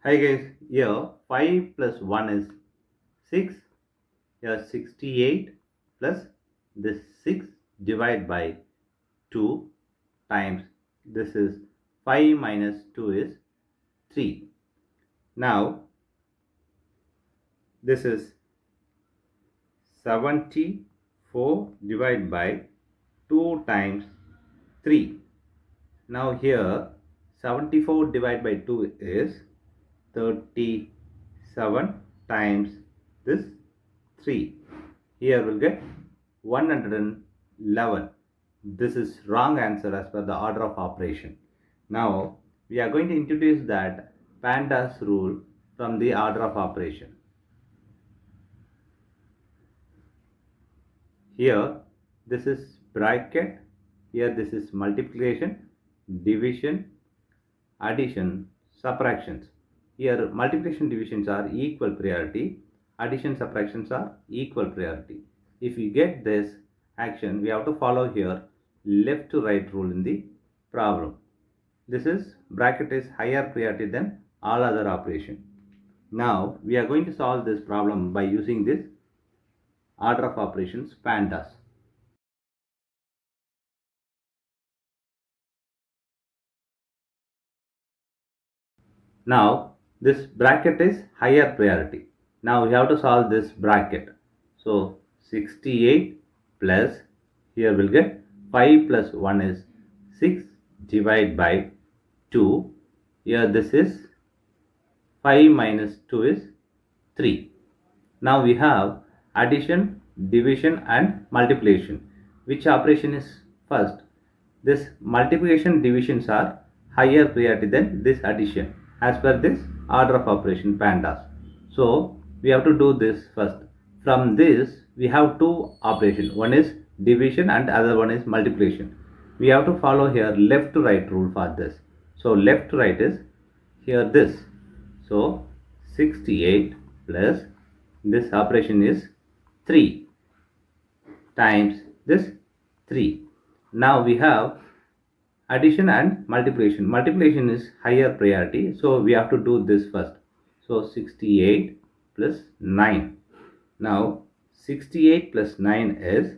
Hi guys, here 5 plus 1 is 6. Here 68 plus this 6 divided by 2 times this is 5 minus 2 is 3. Now this is 74 divided by 2 times 3. Now here 74 divided by 2 is 37 times this 3. Here we'll get 111. This is wrong answer as per the order of operation. Now we are going to introduce that PEMDAS rule from the order of operation. Here this is bracket, here this is multiplication, division, addition, subtractions. Here multiplication divisions are equal priority, addition subtractions are equal priority. If we get this action, we have to follow here left to right rule in the problem. This is bracket is higher priority than all other operation. Now we are going to solve this problem by using this order of operations PEMDAS. Now this bracket is higher priority. Now we have to solve this bracket. So 68 plus, here we'll get 5 plus 1 is 6 divided by 2. Here this is 5 minus 2 is 3. Now we have addition, division and multiplication. Which operation is first? This multiplication divisions are higher priority than this addition as per this order of operation PEMDAS. So we have to do this first. From this we have two operations. One is division and other one is multiplication. We have to follow here left to right rule for this. So left to right is here this. So 68 plus this operation is 3 times this 3. Now we have addition and multiplication. Multiplication is higher priority, so we have to do this first. So 68 plus 9. Now 68 plus 9 is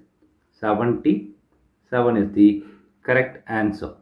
77 is the correct answer.